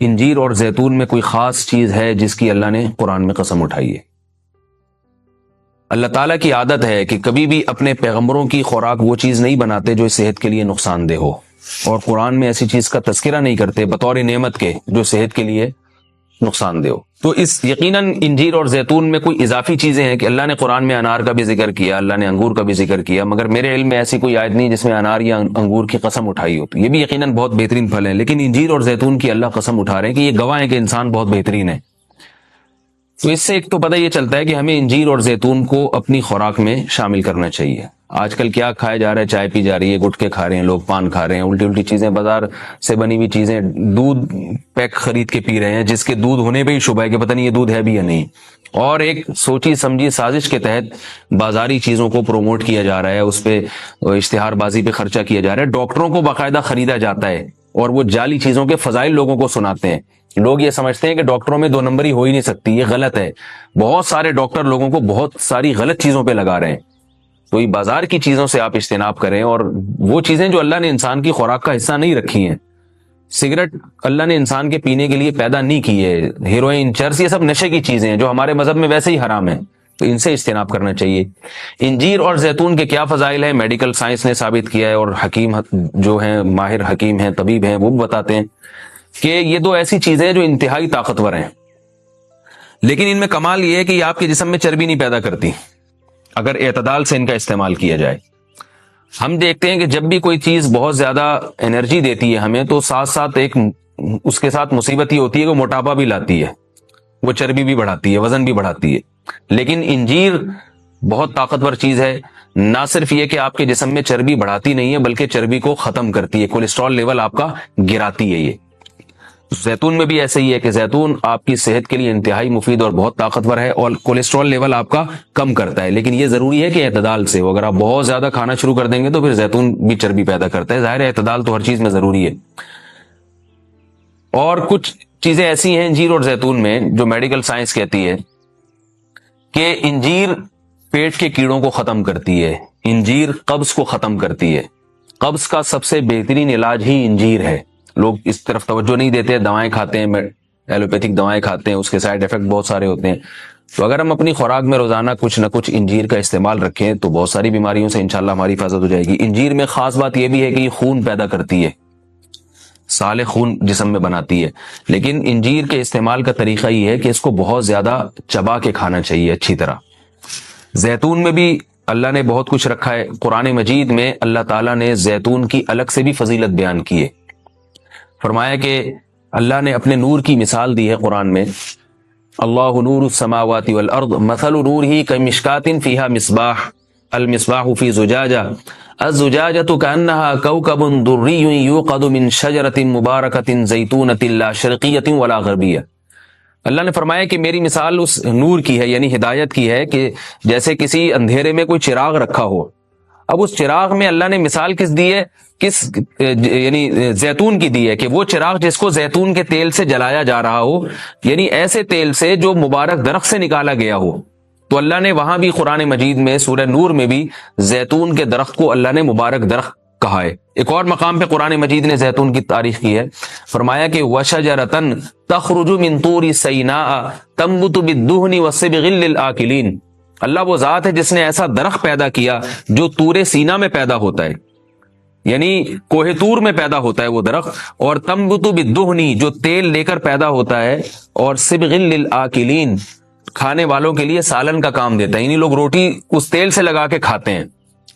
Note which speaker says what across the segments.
Speaker 1: انجیر اور زیتون میں کوئی خاص چیز ہے جس کی اللہ نے قرآن میں قسم اٹھائی ہے؟ اللہ تعالیٰ کی عادت ہے کہ کبھی بھی اپنے پیغمبروں کی خوراک وہ چیز نہیں بناتے جو صحت کے لیے نقصان دہ ہو، اور قرآن میں ایسی چیز کا تذکرہ نہیں کرتے بطور نعمت کے جو صحت کے لیے نقصان دہ ہو۔ تو اس یقیناً انجیر اور زیتون میں کوئی اضافی چیزیں ہیں کہ اللہ نے قرآن میں انار کا بھی ذکر کیا، اللہ نے انگور کا بھی ذکر کیا، مگر میرے علم میں ایسی کوئی آیت نہیں جس میں انار یا انگور کی قسم اٹھائی ہو۔ تو یہ بھی یقیناً بہت بہترین پھل ہے، لیکن انجیر اور زیتون کی اللہ قسم اٹھا رہے ہیں کہ یہ گواہ ہے کہ انسان بہت بہترین ہے۔ تو اس سے ایک تو پتہ یہ چلتا ہے کہ ہمیں انجیر اور زیتون کو اپنی خوراک میں شامل کرنا چاہیے۔ آج کل کیا کھایا جا رہا ہے؟ چائے پی جا رہی ہے، گٹکے کھا رہے ہیں لوگ، پان کھا رہے ہیں، الٹی الٹی چیزیں، بازار سے بنی ہوئی چیزیں، دودھ پیک خرید کے پی رہے ہیں جس کے دودھ ہونے پہ ہی شبہ ہے کہ پتہ نہیں یہ دودھ ہے بھی یا نہیں، اور ایک سوچی سمجھی سازش کے تحت بازاری چیزوں کو پروموٹ کیا جا رہا ہے، اس پہ اشتہار بازی پہ خرچہ کیا جا رہا ہے، ڈاکٹروں کو باقاعدہ خریدا جاتا ہے اور وہ جعلی چیزوں کے فضائل لوگوں کو سناتے ہیں۔ لوگ یہ سمجھتے ہیں کہ ڈاکٹروں میں دو نمبری ہو ہی نہیں سکتی، یہ غلط ہے۔ بہت سارے ڈاکٹر لوگوں کو بہت ساری غلط چیزوں پہ لگا رہے ہیں۔ تو یہ بازار کی چیزوں سے آپ اجتناب کریں، اور وہ چیزیں جو اللہ نے انسان کی خوراک کا حصہ نہیں رکھی ہیں، سگریٹ اللہ نے انسان کے پینے کے لیے پیدا نہیں کی ہے، ہیروئن، چرس، یہ سب نشے کی چیزیں ہیں جو ہمارے مذہب میں ویسے ہی حرام ہیں، تو ان سے اجتناب کرنا چاہیے۔ انجیر اور زیتون کے کیا فضائل ہیں؟ میڈیکل سائنس نے ثابت کیا ہے، اور حکیم جو ہیں، ماہر حکیم ہیں، طبیب ہیں، وہ بھی بتاتے ہیں کہ یہ دو ایسی چیزیں ہیں جو انتہائی طاقتور ہیں، لیکن ان میں کمال یہ ہے کہ یہ آپ کے جسم میں چربی نہیں پیدا کرتی اگر اعتدال سے ان کا استعمال کیا جائے۔ ہم دیکھتے ہیں کہ جب بھی کوئی چیز بہت زیادہ انرجی دیتی ہے ہمیں، تو ساتھ ساتھ ایک اس کے ساتھ مصیبت یہ ہوتی ہے کہ موٹاپا بھی لاتی ہے، وہ چربی بھی بڑھاتی ہے، وزن بھی بڑھاتی ہے۔ لیکن انجیر بہت طاقتور چیز ہے، نہ صرف یہ کہ آپ کے جسم میں چربی بڑھاتی نہیں ہے بلکہ چربی کو ختم کرتی ہے، کولیسٹرول لیول آپ کا گراتی ہے۔ یہ زیتون میں بھی ایسے ہی ہے کہ زیتون آپ کی صحت کے لیے انتہائی مفید اور بہت طاقتور ہے، اور کولیسٹرول لیول آپ کا کم کرتا ہے، لیکن یہ ضروری ہے کہ اعتدال سے ہو۔ اگر آپ بہت زیادہ کھانا شروع کر دیں گے تو پھر زیتون بھی چربی پیدا کرتا ہے، ظاہر ہے اعتدال تو ہر چیز میں ضروری ہے۔ اور کچھ چیزیں ایسی ہیں انجیر اور زیتون میں جو میڈیکل سائنس کہتی ہے کہ انجیر پیٹ کے کیڑوں کو ختم کرتی ہے، انجیر قبض کو ختم کرتی ہے، قبض کا سب سے بہترین علاج ہی انجیر ہے۔ لوگ اس طرف توجہ نہیں دیتے، دوائیں کھاتے ہیں، ایلوپیتھک دوائیں کھاتے ہیں، اس کے سائیڈ ایفیکٹ بہت سارے ہوتے ہیں۔ تو اگر ہم اپنی خوراک میں روزانہ کچھ نہ کچھ انجیر کا استعمال رکھیں تو بہت ساری بیماریوں سے انشاءاللہ ہماری حفاظت ہو جائے گی۔ انجیر میں خاص بات یہ بھی ہے کہ یہ خون پیدا کرتی ہے، سالے خون جسم میں بناتی ہے، لیکن انجیر کے استعمال کا طریقہ یہ ہے کہ اس کو بہت زیادہ چبا کے کھانا چاہیے اچھی طرح۔ زیتون میں بھی اللہ نے بہت کچھ رکھا ہے، قرآن مجید میں اللہ تعالیٰ نے زیتون کی الگ سے بھی فضیلت بیان کی ہے۔ فرمایا کہ اللہ نے اپنے نور کی مثال دی ہے قرآن میں، اللہ نور السماوات والارض مثل نورہ کمشکاۃ فیہا مصباح المصباح فی زجاجہ الزجاجۃ کأنہا کوکب دری یوقد من شجرۃ مبارکۃ زیتونۃ لا شرقیۃ ولا غربیہ۔ اللہ نے فرمایا کہ میری مثال اس نور کی ہے، یعنی ہدایت کی ہے، کہ جیسے کسی اندھیرے میں کوئی چراغ رکھا ہو۔ اب اس چراغ میں اللہ نے مثال کس دی ہے؟ یعنی زیتون کی دی ہے، کہ وہ چراغ جس کو زیتون کے تیل سے جلایا جا رہا ہو، یعنی ایسے تیل سے جو مبارک درخت سے نکالا گیا ہو۔ تو اللہ نے وہاں بھی قرآن مجید میں سورہ نور میں بھی زیتون کے درخت کو اللہ نے مبارک درخت کہا ہے۔ ایک اور مقام پہ قرآن مجید نے زیتون کی تعریف کی ہے، فرمایا کہ وَشَجَرَةً تَخْرُجُ مِن طُورِ سَيْنَاءَ تَنبُتُ بِالدُّهْنِ وَالصِّبْغِ لِلْآكِلِينَ۔ اللہ وہ ذات ہے جس نے ایسا درخت پیدا کیا جو طور سینا میں پیدا ہوتا ہے، یعنی کوہ طور میں پیدا ہوتا ہے وہ درخت، اور تنبت بالدہن جو تیل لے کر پیدا ہوتا ہے، اور صبغ للآکلین کھانے والوں کے لیے سالن کا کام دیتا ہے، یعنی لوگ روٹی اس تیل سے لگا کے کھاتے ہیں،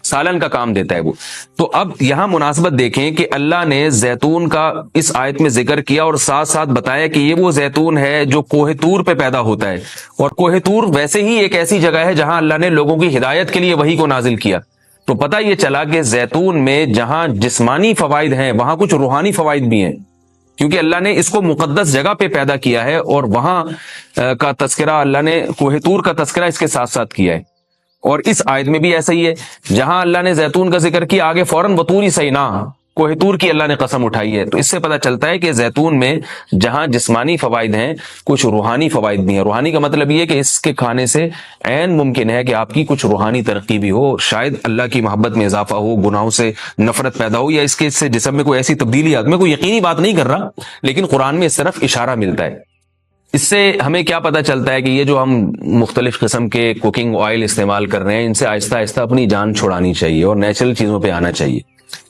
Speaker 1: سالن کا کام دیتا ہے وہ۔ تو اب یہاں مناسبت دیکھیں کہ اللہ نے زیتون کا اس آیت میں ذکر کیا اور ساتھ ساتھ بتایا کہ یہ وہ زیتون ہے جو کوہ طور پہ پیدا ہوتا ہے، اور کوہ طور ویسے ہی ایک ایسی جگہ ہے جہاں اللہ نے لوگوں کی ہدایت کے لیے وحی کو نازل کیا۔ تو پتہ یہ چلا کہ زیتون میں جہاں جسمانی فوائد ہیں وہاں کچھ روحانی فوائد بھی ہیں، کیونکہ اللہ نے اس کو مقدس جگہ پہ پیدا کیا ہے، اور وہاں کا تذکرہ اللہ نے کوہ طور کا تذکرہ اس کے ساتھ ساتھ کیا ہے۔ اور اس آیت میں بھی ایسا ہی ہے، جہاں اللہ نے زیتون کا ذکر کیا آگے فوراً وطور سینا، کوہ طور کی اللہ نے قسم اٹھائی ہے۔ تو اس سے پتہ چلتا ہے کہ زیتون میں جہاں جسمانی فوائد ہیں، کچھ روحانی فوائد بھی ہیں۔ روحانی کا مطلب یہ ہے کہ اس کے کھانے سے عین ممکن ہے کہ آپ کی کچھ روحانی ترقی بھی ہو، شاید اللہ کی محبت میں اضافہ ہو، گناہوں سے نفرت پیدا ہو، یا اس کے سے جسم میں کوئی ایسی تبدیلی آتی۔ میں کوئی یقینی بات نہیں کر رہا، لیکن قرآن میں اس طرف اشارہ ملتا ہے۔ اس سے ہمیں کیا پتہ چلتا ہے کہ یہ جو ہم مختلف قسم کے کوکنگ آئل استعمال کر رہے ہیں، ان سے آہستہ آہستہ اپنی جان چھڑانی چاہیے اور نیچرل چیزوں پہ آنا چاہیے۔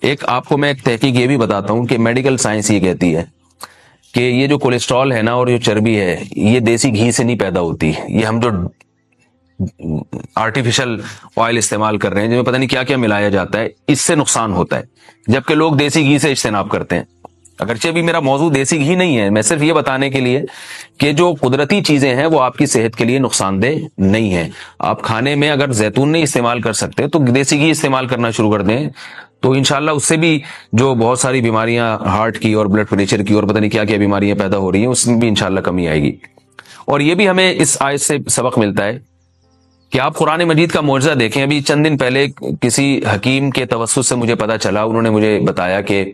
Speaker 1: ایک آپ کو میں ایک تحقیق یہ بھی بتاتا ہوں کہ میڈیکل سائنس یہ کہتی ہے کہ یہ جو کولیسٹرول ہے نا اور جو چربی ہے، یہ دیسی گھی سے نہیں پیدا ہوتی، یہ ہم جو آرٹیفیشل آئل استعمال کر رہے ہیں جن میں پتہ نہیں کیا کیا ملایا جاتا ہے، اس سے نقصان ہوتا ہے، جبکہ لوگ دیسی گھی سے اجتناب کرتے ہیں۔ اگرچہ بھی میرا موضوع دیسی گھی نہیں ہے، میں صرف یہ بتانے کے لیے کہ جو قدرتی چیزیں ہیں وہ آپ کی صحت کے لیے نقصان دہ نہیں ہیں۔ آپ کھانے میں اگر زیتون نہیں استعمال کر سکتے تو دیسی گھی استعمال کرنا شروع کر دیں، تو انشاءاللہ اس سے بھی جو بہت ساری بیماریاں ہارٹ کی اور بلڈ پریشر کی اور پتہ نہیں کیا کیا بیماریاں پیدا ہو رہی ہیں، اس میں بھی انشاءاللہ کمی آئے گی۔ اور یہ بھی ہمیں اس آیت سے سبق ملتا ہے کہ آپ قرآن مجید کا معجزہ دیکھیں۔ ابھی چند دن پہلے کسی حکیم کے توسط سے مجھے پتا چلا، انہوں نے مجھے بتایا کہ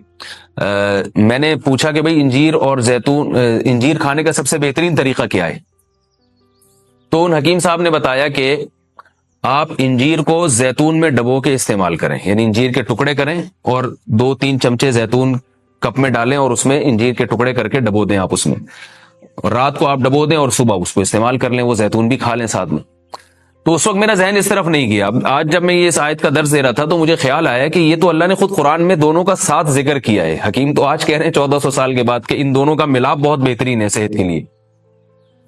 Speaker 1: میں نے پوچھا کہ بھئی انجیر اور زیتون، انجیر کھانے کا سب سے بہترین طریقہ کیا ہے؟ تو ان حکیم صاحب نے بتایا کہ آپ انجیر کو زیتون میں ڈبو کے استعمال کریں، یعنی انجیر کے ٹکڑے کریں اور 2-3 چمچے زیتون کپ میں ڈالیں اور اس میں انجیر کے ٹکڑے کر کے ڈبو دیں آپ اس میں، اور رات کو آپ ڈبو دیں اور صبح اس کو استعمال کر لیں، وہ زیتون بھی کھا لیں ساتھ میں۔ تو اس وقت میرا ذہن اس طرف نہیں گیا۔ آج جب میں یہ اس آیت کا درس دے رہا تھا تو مجھے خیال آیا کہ یہ تو اللہ نے خود قرآن میں دونوں کا ساتھ ذکر کیا ہے۔ حکیم تو آج کہہ رہے ہیں 1400 سال کے بعد کہ ان دونوں کا ملاپ بہت بہترین ہے صحت کے لیے،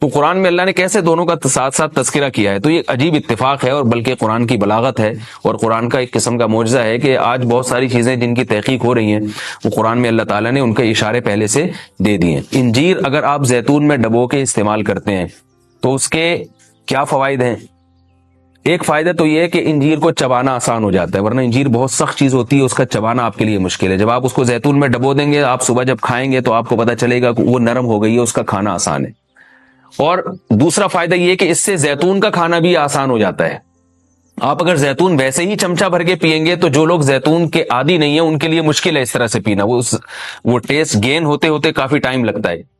Speaker 1: تو قرآن میں اللہ نے کیسے دونوں کا ساتھ ساتھ تذکرہ کیا ہے؟ تو یہ عجیب اتفاق ہے، اور بلکہ قرآن کی بلاغت ہے اور قرآن کا ایک قسم کا معجزہ ہے کہ آج بہت ساری چیزیں جن کی تحقیق ہو رہی ہیں وہ قرآن میں اللہ تعالیٰ نے ان کے اشارے پہلے سے دے دیے ہیں۔ انجیر اگر آپ زیتون میں ڈبو کے استعمال کرتے ہیں تو اس کے کیا فوائد ہیں؟ ایک فائدہ تو یہ ہے کہ انجیر کو چبانا آسان ہو جاتا ہے، ورنہ انجیر بہت سخت چیز ہوتی ہے، اس کا چبانا آپ کے لیے مشکل ہے۔ جب آپ اس کو زیتون میں ڈبو دیں گے، آپ صبح جب کھائیں گے تو آپ کو پتہ چلے گا کہ وہ نرم ہو گئی ہے، اس کا کھانا آسان ہے۔ اور دوسرا فائدہ یہ کہ اس سے زیتون کا کھانا بھی آسان ہو جاتا ہے۔ آپ اگر زیتون ویسے ہی چمچہ بھر کے پیئیں گے تو جو لوگ زیتون کے عادی نہیں ہیں ان کے لیے مشکل ہے اس طرح سے پینا، وہ ٹیسٹ گین ہوتے ہوتے کافی ٹائم لگتا ہے۔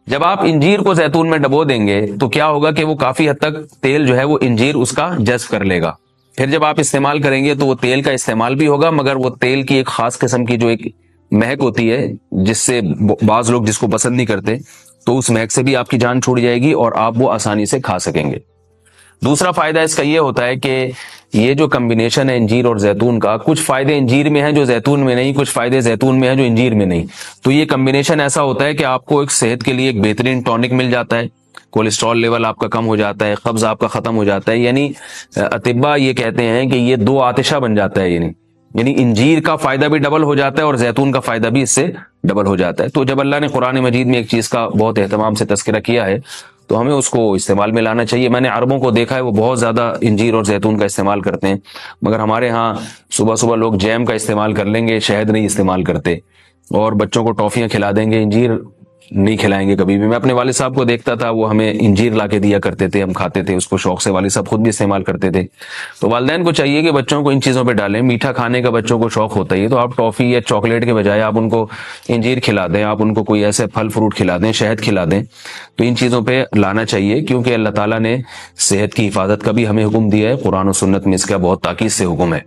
Speaker 1: جب آپ انجیر کو زیتون میں ڈبو دیں گے تو کیا ہوگا کہ وہ کافی حد تک تیل جو ہے وہ انجیر اس کا جذب کر لے گا، پھر جب آپ استعمال کریں گے تو وہ تیل کا استعمال بھی ہوگا، مگر وہ تیل کی ایک خاص قسم کی جو ایک مہک ہوتی ہے جس سے بعض لوگ جس کو پسند نہیں کرتے، تو اس مہک سے بھی آپ کی جان چھوٹ جائے گی اور آپ وہ آسانی سے کھا سکیں گے۔ دوسرا فائدہ اس کا یہ ہوتا ہے کہ یہ جو کمبینیشن ہے انجیر اور زیتون کا، کچھ فائدے انجیر میں ہیں جو زیتون میں نہیں، کچھ فائدے زیتون میں ہیں جو انجیر میں نہیں، تو یہ کمبینیشن ایسا ہوتا ہے کہ آپ کو ایک صحت کے لیے ایک بہترین ٹونک مل جاتا ہے، کولیسٹرول لیول آپ کا کم ہو جاتا ہے، قبض آپ کا ختم ہو جاتا ہے، یعنی اطباء یہ کہتے ہیں کہ یہ 2 آتشہ بن جاتا ہے، یعنی انجیر کا فائدہ بھی ڈبل ہو جاتا ہے اور زیتون کا فائدہ بھی اس سے ڈبل ہو جاتا ہے۔ تو جب اللہ نے قرآن مجید میں ایک چیز کا بہت اہتمام سے تذکرہ کیا ہے تو ہمیں اس کو استعمال میں لانا چاہیے۔ میں نے عربوں کو دیکھا ہے وہ بہت زیادہ انجیر اور زیتون کا استعمال کرتے ہیں، مگر ہمارے ہاں صبح صبح لوگ جیم کا استعمال کر لیں گے، شہد نہیں استعمال کرتے، اور بچوں کو ٹافیاں کھلا دیں گے، انجیر نہیں کھلائیں گے کبھی بھی۔ میں اپنے والد صاحب کو دیکھتا تھا، وہ ہمیں انجیر لا کے دیا کرتے تھے، ہم کھاتے تھے اس کو شوق سے، والد صاحب خود بھی استعمال کرتے تھے۔ تو والدین کو چاہیے کہ بچوں کو ان چیزوں پہ ڈالیں، میٹھا کھانے کا بچوں کو شوق ہوتا ہی ہے تو آپ ٹافی یا چاکلیٹ کے بجائے آپ ان کو انجیر کھلا دیں، آپ ان کو کوئی ایسے پھل فروٹ کھلا دیں، شہد کھلا دیں، تو ان چیزوں پہ لانا چاہیے، کیونکہ اللہ تعالیٰ نے صحت کی حفاظت کا بھی ہمیں حکم دیا ہے، قرآن و سنت میں اس کا بہت تاکید سے حکم ہے۔